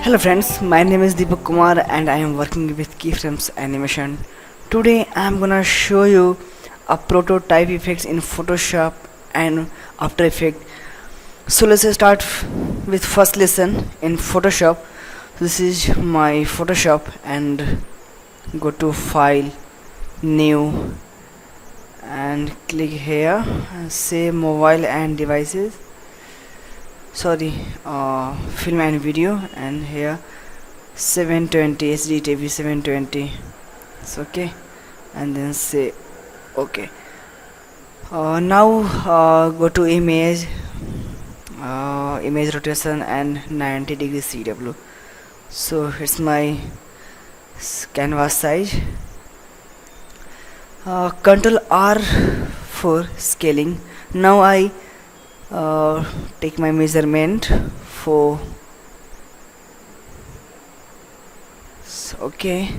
Hello friends, my name is Deepak Kumar and I am working with Keyframes Animation. Today I am gonna show you a prototype effects in Photoshop and After Effects. So let's start with first lesson in Photoshop. This is my Photoshop and go to File, New and click here and say Mobile and Devices. Film and video, and here 720 HDTV 720. It's okay, and then say okay. Now go to image rotation and 90 degree CW. So it's my canvas size. Control R for scaling. Now I take my measurement for okay.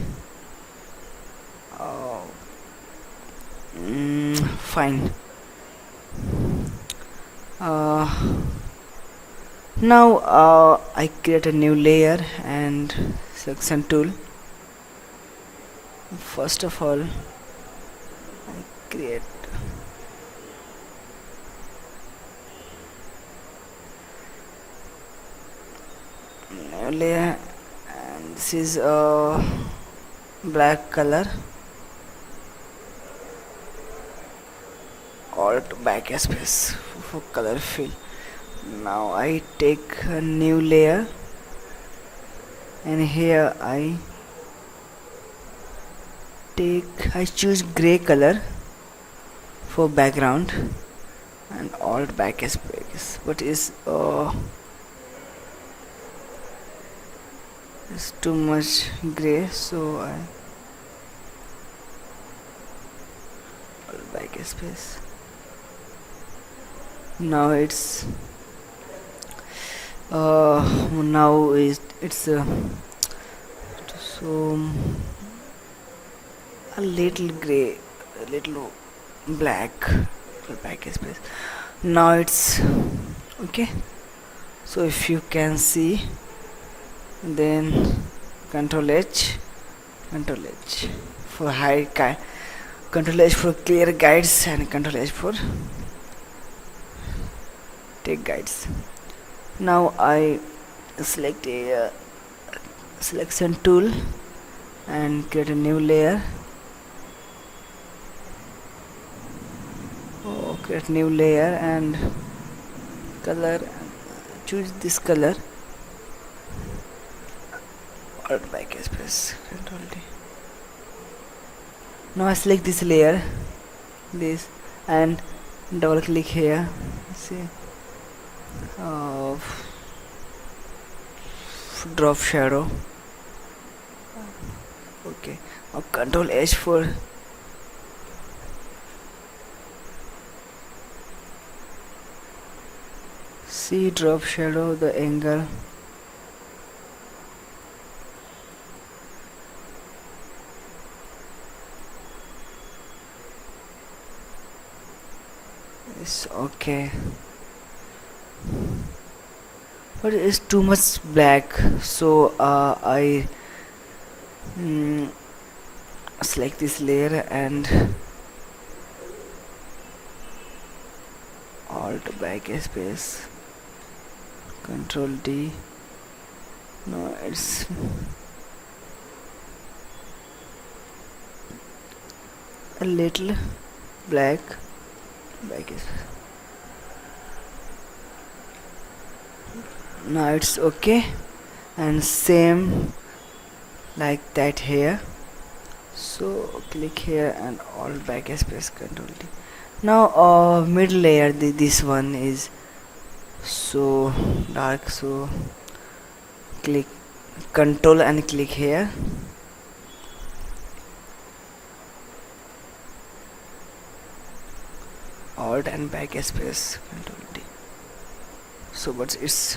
Fine. Now I create a new layer and selection tool. First of all, I create new layer, and this is a black color. Alt backspace for color fill. Now I take a new layer and here I choose gray color for background and alt backspace. What is it's too much gray, so I alt backspace. Now it's now it's so a little gray, a little black backspace. Now it's okay. So if you can see, then Control H for hide guide, Control H for clear guides, and Control H for take guides. Now I select a selection tool and create a new layer. Create new layer and color, choose this color, alt backspace, Control D. Now I select this layer, this, and double click here. See, drop shadow. Okay, now Control H for see drop shadow, the angle. It's okay, but it's too much black, so I select this layer and alt backspace, Control D. No, it's a little black backspace. Now it's okay, and same like that here. So click here and alt backspace, Control D. Now mid layer, this one is so dark, so click Control and click here. Alt and backspace, Control D. So but it's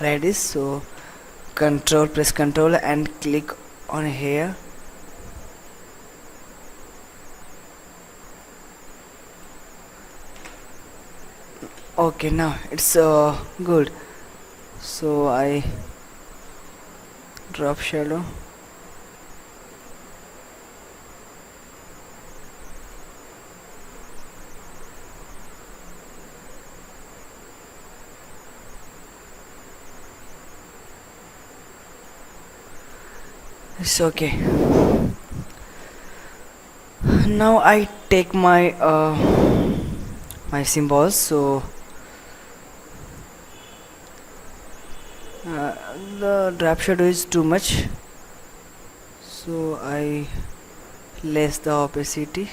reddish, so press Control and click on here. Okay, now it's good. So I drop shadow. It's okay. Now I take my symbols. So uh, the drop shadow is too much, so I less the opacity.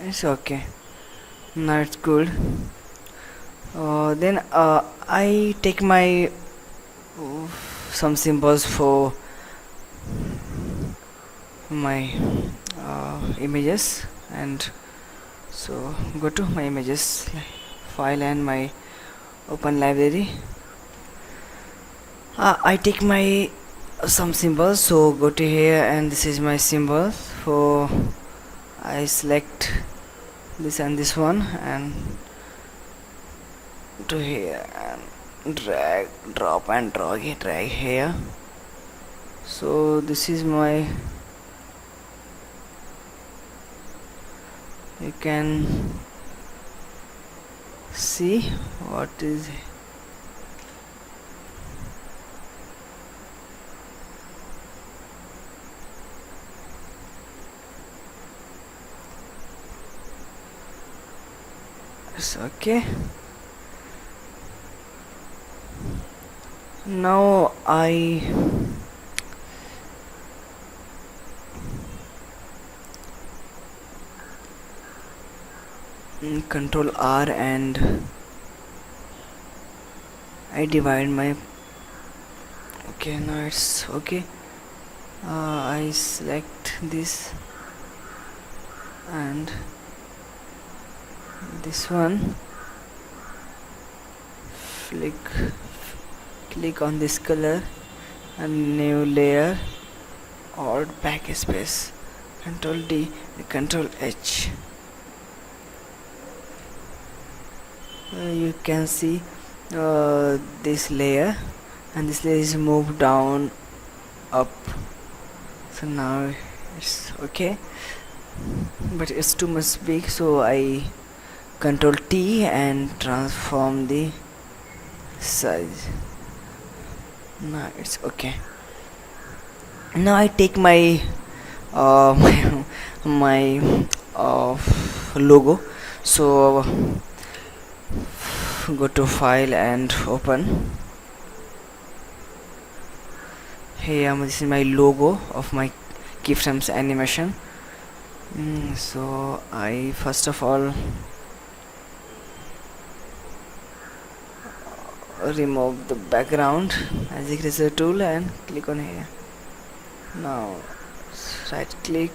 It's okay. Now it's good. Then I take my some symbols for my images, and so go to my images file and my open library. I take my some symbols, so go to here, and this is my symbol. So I select this and this one and to here and drag, drop and drag here. So this is my, you can see what is it's okay. Now I control R and I divide my, okay, now it's okay. I select this and this one, click on this color and new layer or backspace, control D, control H. You can see this layer, and this layer is moved down up, so now it's okay, but it's too much big, so I control T and transform the size. Now it's okay. Now I take my my logo, so go to file and open. Here this is my logo of my keyframes animation. So I first of all remove the background as eraser tool and click on here. Now right click,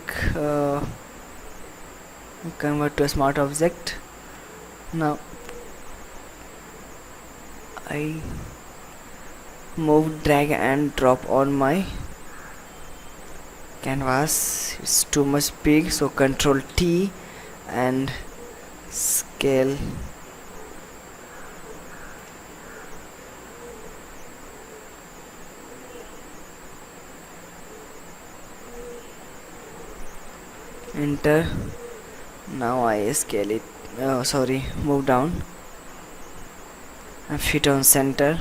convert to a smart object. Now I move, drag and drop on my canvas. It's too much big, so control T and scale. Enter. Now I scale it, move down and fit on center.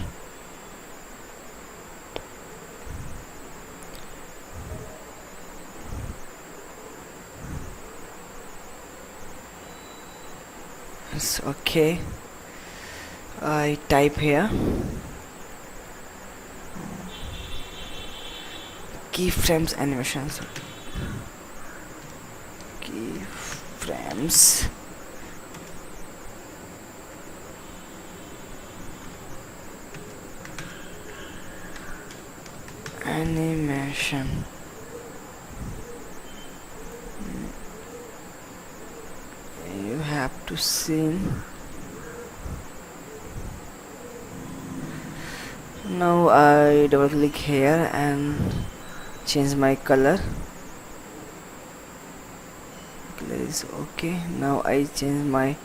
It's okay. I type here keyframes animations, keyframes animation. You have to see. Now I double click here and change my color. Color is okay. Now I change my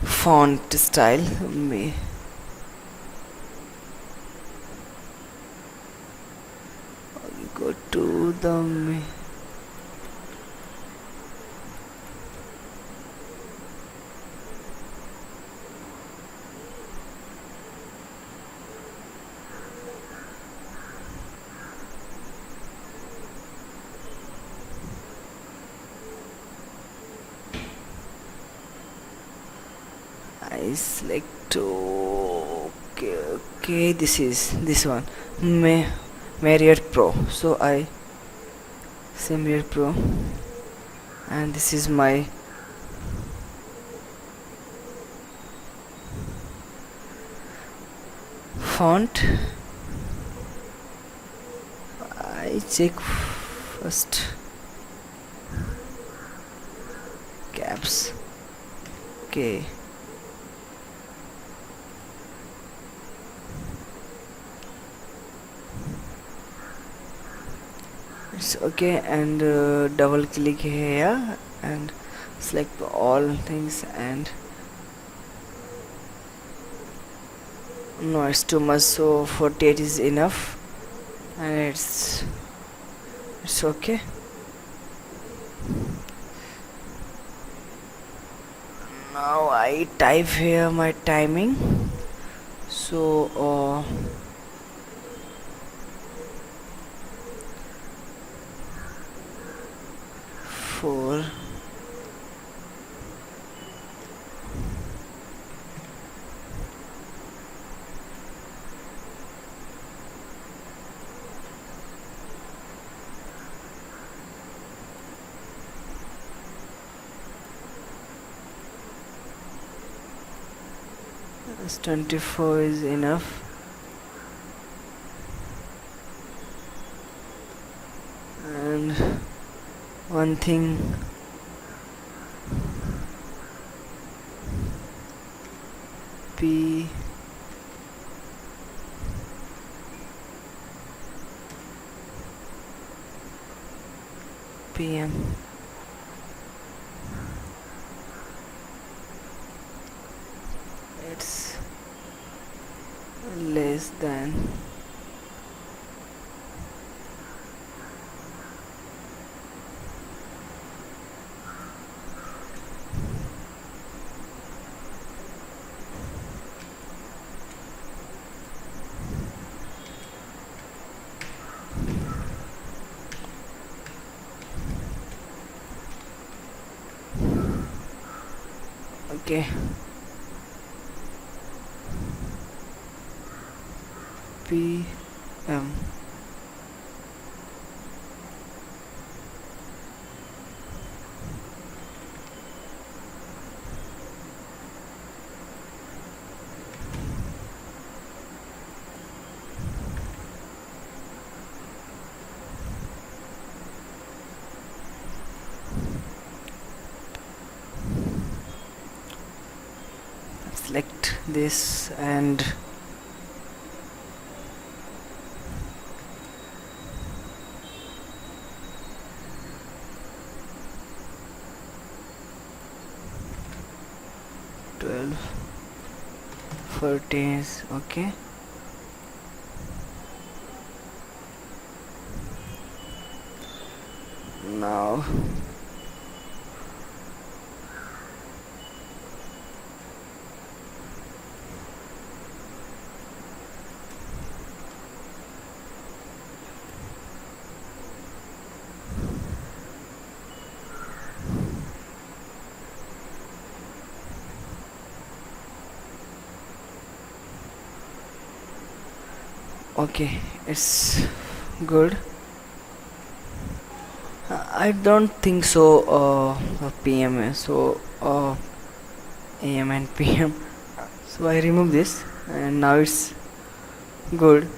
font style. May go to the I select okay, okay, this is this one, Marriott Pro. So I say Marriott Pro, and this is my font. I check first caps. Okay. It's okay, and double click here and select all things, and no, it's too much, so 48 is enough, and it's okay. Now I type here my timing, so 4 24 is enough. And one thing, P PM, it's less than okay. PM, select this and twelve 14 is okay. Now okay, it's good. I don't think so. PM, so AM and PM. So I remove this, and now it's good.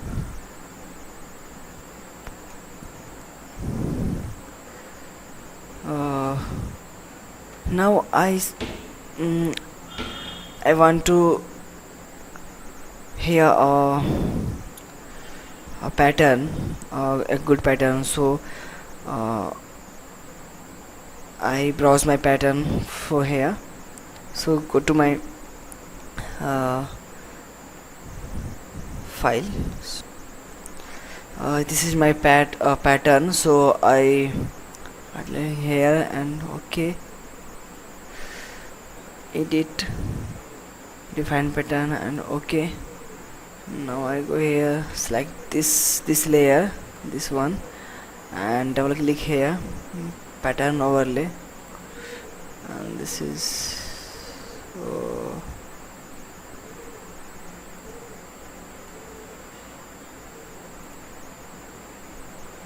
Uh, now mm, I want to hear a pattern, a good pattern. So I browse my pattern for here. So go to my uh, file. This is my pattern, so I add here and okay, edit, define pattern and okay. Now I go here, select this layer, this one, and double click here, pattern overlay, and this is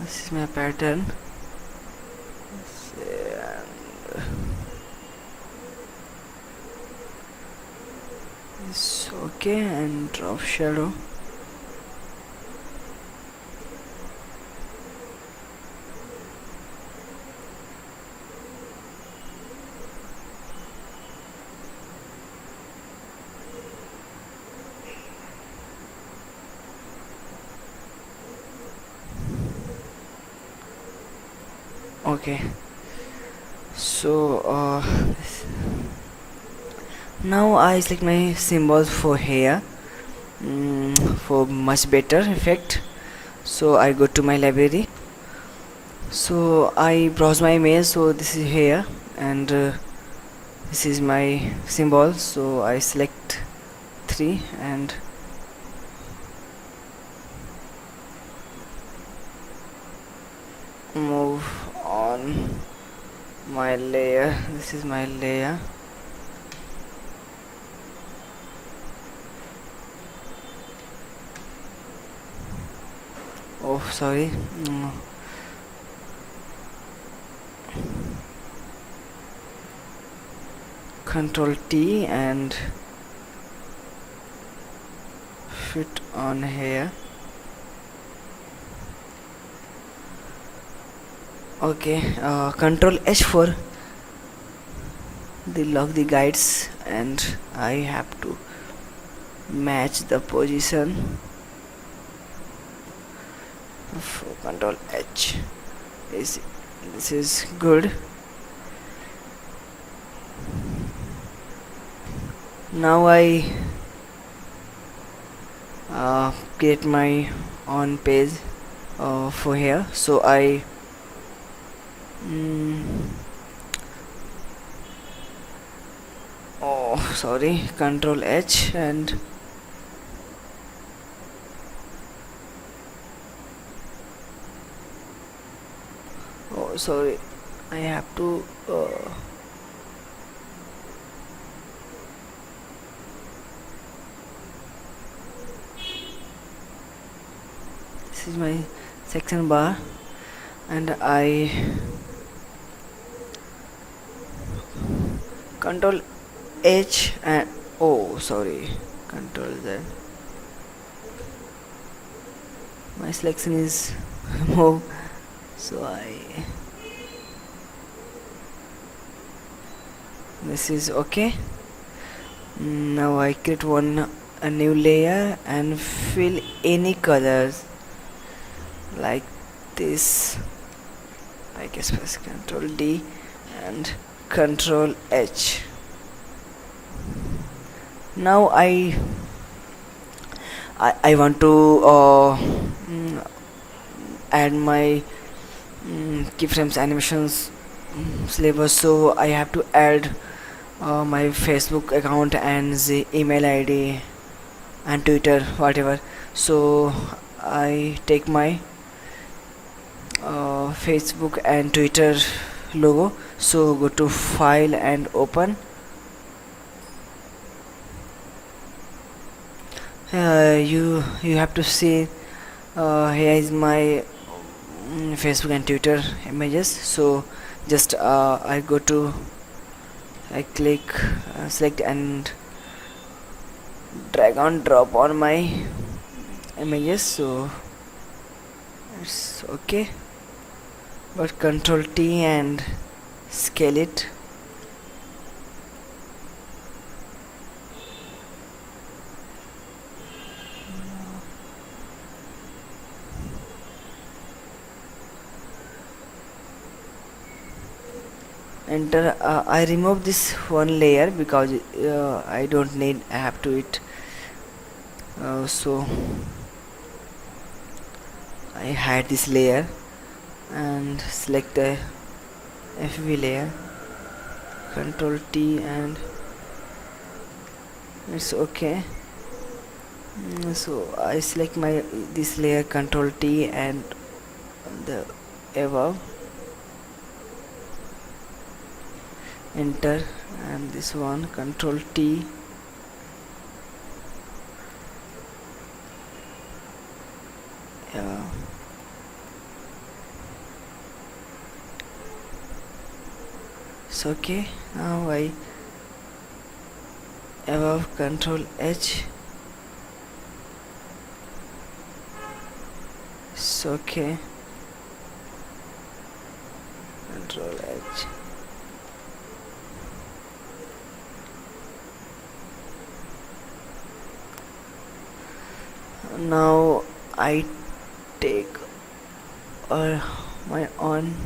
this is my pattern. It's okay, and drop shadow. Okay, so now I select my symbols for here, for much better effect. So I go to my library, so I browse my image, so this is here, and this is my symbol, so I select 3 and move on my layer. This is my layer. Oh, sorry. Control T and fit on here. Okay, Control H for the lock the guides, and I have to match the position. Control H is this is good. Now I create my own page for here, so I oh sorry, Control H and oh sorry, I have to this is my section bar, and I Control H and oh sorry, Control Z. My selection is move, so this is okay. Now I create a new layer and fill any colors like this. I guess first Control D and Control H. Now I want to add my keyframes animations syllabus, so I have to add my Facebook account and the email ID and Twitter, whatever. So I take my Facebook and Twitter logo, so go to file and open. You have to see here is my Facebook and Twitter images, so just I go to I click select and drag on drop on my images, so it's okay. But Control T and scale it. enter. I remove this one layer because I don't need app to it, so I hide this layer and select the FV layer, Control T, and it's okay. So I select my this layer, Control T, and the above, enter, and this one, Control T, yeah. It's okay. Now I above, Control H, it's okay, Control H. Now I take my on,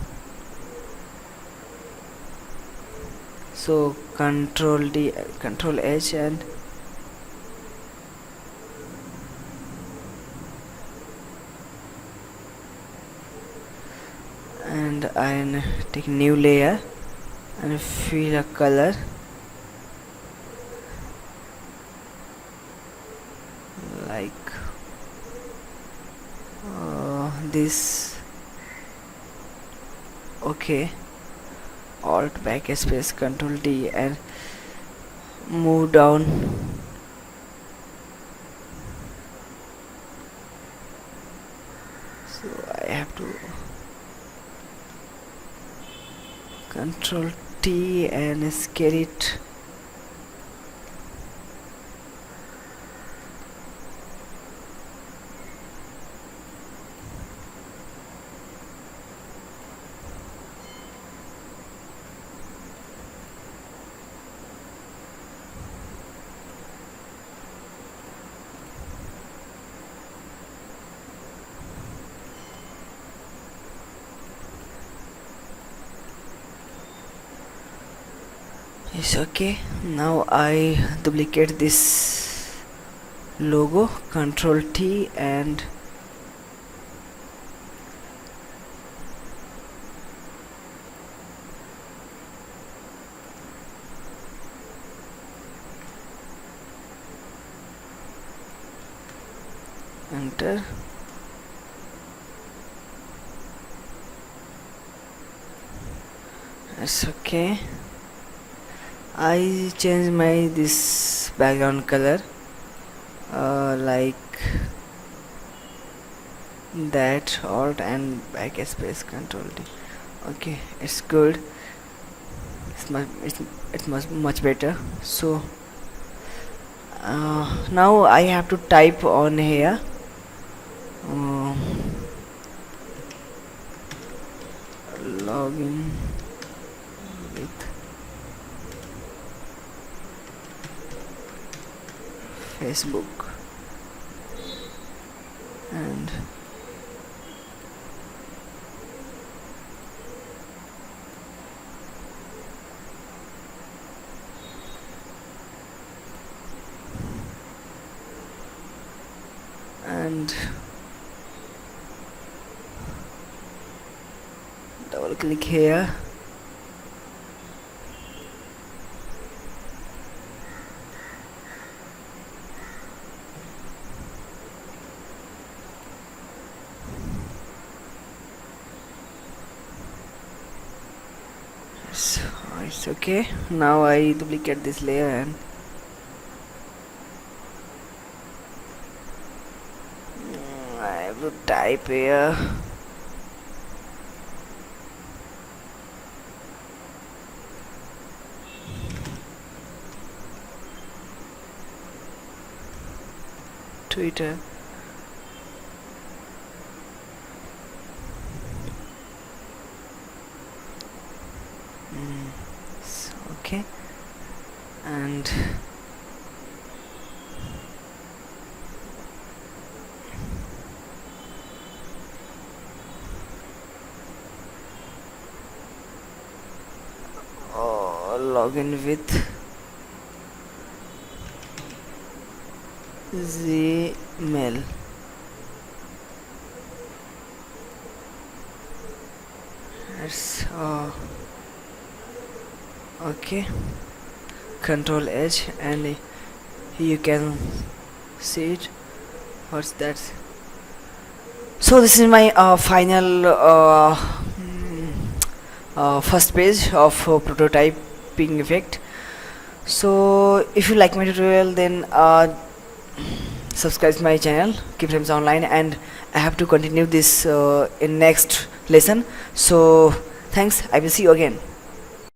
so Control D, Control H, and I take new layer and fill a color like this. Okay, Alt backspace Control D and move down. So I have to Control T and scale it. It's okay. Now I duplicate this logo, Control T, and enter. It's okay. I change my this background color like that, Alt and backspace Control D. Okay, it's good. It's much better. So now I have to type on here. Login with Facebook and double click here. So it's okay. Now I duplicate this layer and I have to type here. Twitter. So, okay, and login with Gmail. That's okay. Control H, and you can see it. What's that? So this is my final first page of prototyping effect. So if you like my tutorial, then subscribe my channel Keyframes Online, and I have to continue this in next lesson. So thanks, I will see you again.